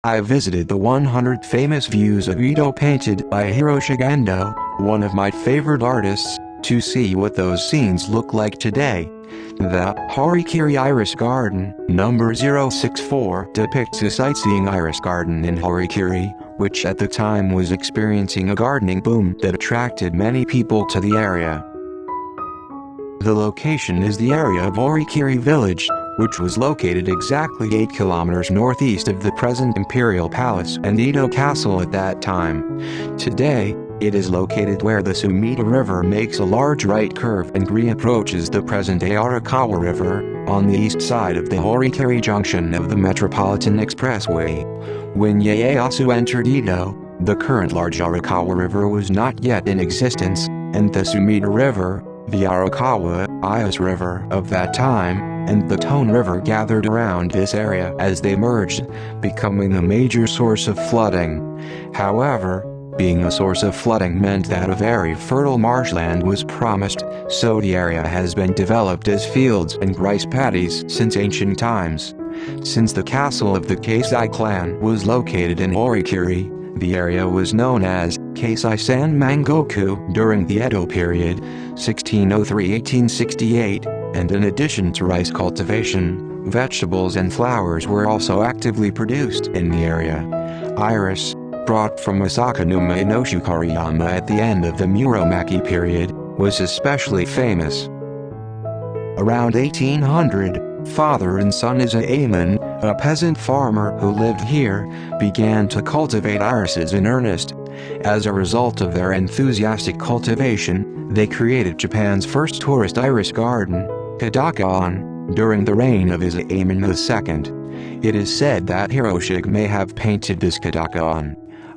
I visited the 100 Famous Views of Edo painted by Hiroshige Ando, one of my favorite artists, to see what those scenes look like today. The Horikiri Iris Garden, number 064, depicts a sightseeing iris garden in Horikiri, which at the time was experiencing a gardening boom that attracted many people to the area. The location is the area of Horikiri Village, which was located exactly 8 kilometers northeast of the present Imperial Palace and Edo Castle at that time. Today, it is located where the Sumida River makes a large right curve and re-approaches the present-day Arakawa River, on the east side of the Horikiri Junction of the Metropolitan Expressway. When Ieyasu entered Edo, the current large Arakawa River was not yet in existence, and the Sumida River, the Arakawa Iris River of that time, and the Tone River gathered around this area as they merged, becoming a major source of flooding. However, being a source of flooding meant that a very fertile marshland was promised, so the area has been developed as fields and rice paddies since ancient times. Since the castle of the Keisai clan was located in Horikiri, the area was known as Keisai-san Mangoku during the Edo period, 1603–1868, and in addition to rice cultivation, vegetables and flowers were also actively produced in the area. Iris, brought from Asakanuma in Oshikariyama at the end of the Muromachi period, was especially famous. Around 1800, father and son Izaemon, a peasant farmer who lived here, began to cultivate irises in earnest. As a result of their enthusiastic cultivation, they created Japan's first tourist iris garden, Kadaka-on, during the reign of Izaemon II. It is said that Hiroshige may have painted this Kadaka-on.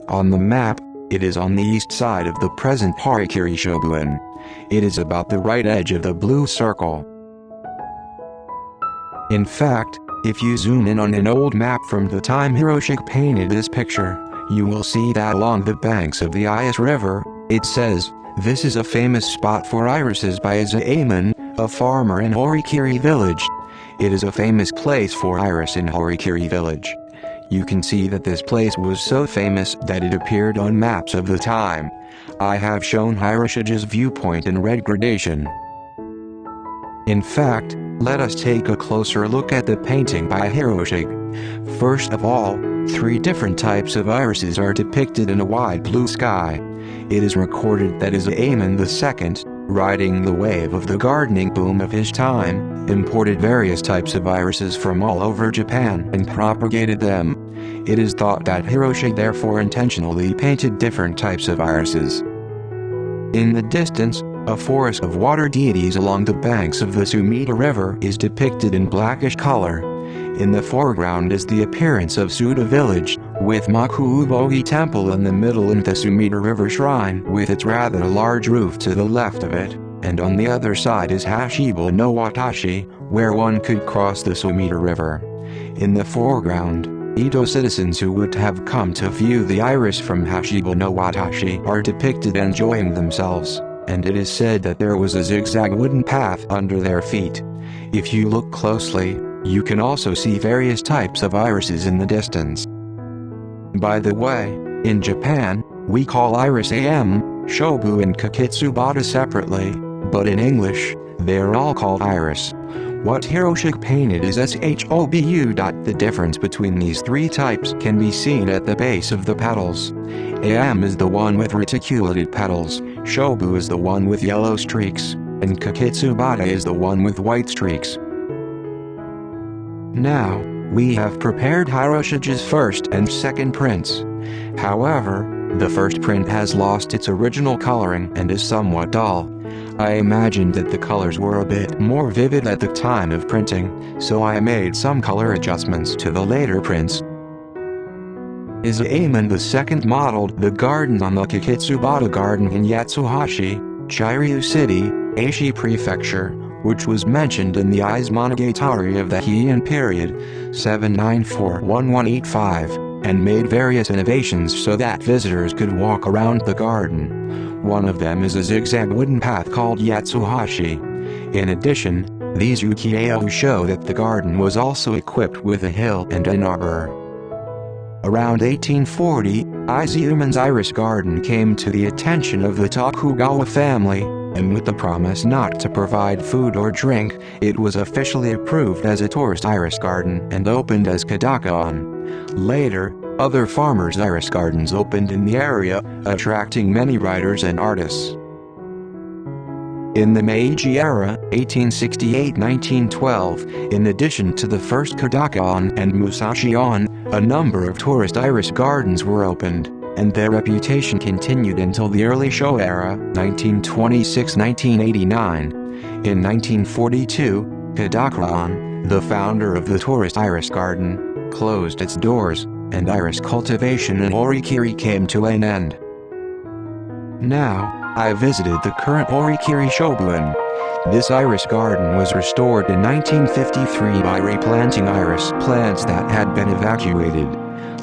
On the map, it is on the east side of the present Horikiri Shobuin. It is about the right edge of the blue circle. In fact, if you zoom in on an old map from the time Hiroshige painted this picture, you will see that along the banks of the Iris River, it says, "This is a famous spot for irises by Izaemon, a farmer in Horikiri Village." It is a famous place for iris in Horikiri Village. You can see that this place was so famous that it appeared on maps of the time. I have shown Hiroshige's viewpoint in red gradation. In fact, let us take a closer look at the painting by Hiroshige. First of all, 3 different types of irises are depicted in a wide blue sky. It is recorded that Izaemon II, riding the wave of the gardening boom of his time, imported various types of irises from all over Japan and propagated them. It is thought that Hiroshige therefore intentionally painted different types of irises. In the distance, a forest of water deities along the banks of the Sumida River is depicted in blackish color. In the foreground is the appearance of Suda village, with Makuubohi Temple in the middle and the Sumida River Shrine with its rather large roof to the left of it, and on the other side is Hashibo no Watashi, where one could cross the Sumida River. In the foreground, Edo citizens who would have come to view the iris from Hashibo no Watashi are depicted enjoying themselves, and it is said that there was a zigzag wooden path under their feet. If you look closely, you can also see various types of irises in the distance. By the way, in Japan, we call iris am, shobu and kakitsubata separately, but in English, they are all called iris. What Hiroshige painted is shobu. The difference between these 3 types can be seen at the base of the petals. Am is the one with reticulated petals, shobu is the one with yellow streaks, and kakitsubata is the one with white streaks. Now, we have prepared Hiroshige's first and second prints. However, the first print has lost its original coloring and is somewhat dull. I imagined that the colors were a bit more vivid at the time of printing, so I made some color adjustments to the later prints. Izaemon II modeled the garden on the Kakitsubata Garden in Yatsuhashi, Chiryu City, Aichi Prefecture, which was mentioned in the Ise Monogatari of the Heian period, 794–1185, and made various innovations so that visitors could walk around the garden. One of them is a zigzag wooden path called Yatsuhashi. In addition, these Ukiyo-e show that the garden was also equipped with a hill and an arbor. Around 1840, Izuman's Iris Garden came to the attention of the Tokugawa family, and with the promise not to provide food or drink, it was officially approved as a tourist iris garden and opened as Kodokan. Later, other farmers' iris gardens opened in the area, attracting many writers and artists. In the Meiji era, 1868–1912, in addition to the first Kodokan and Musashi-on, a number of tourist iris gardens were opened, and their reputation continued until the early Showa era, 1926–1989. In 1942, Kodokan, the founder of the tourist iris garden, closed its doors, and iris cultivation in Horikiri came to an end. Now, I visited the current Horikiri Shogun. This iris garden was restored in 1953 by replanting iris plants that had been evacuated.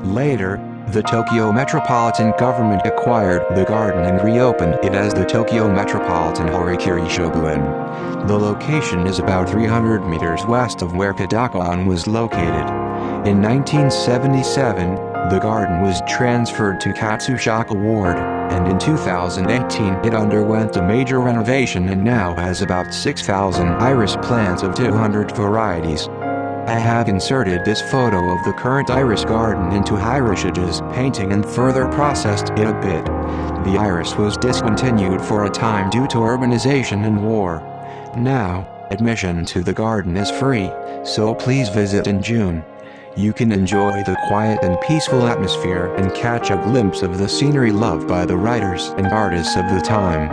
Later, the Tokyo Metropolitan Government acquired the garden and reopened it as the Tokyo Metropolitan Horikiri Shogun. The location is about 300 meters west of where Kodokan was located. In 1977, the garden was transferred to Katsushika Ward, and in 2018 it underwent a major renovation and now has about 6,000 iris plants of 200 varieties. I have inserted this photo of the current iris garden into Hiroshige's painting and further processed it a bit. The iris was discontinued for a time due to urbanization and war. Now, admission to the garden is free, so please visit in June. You can enjoy the quiet and peaceful atmosphere and catch a glimpse of the scenery loved by the writers and artists of the time.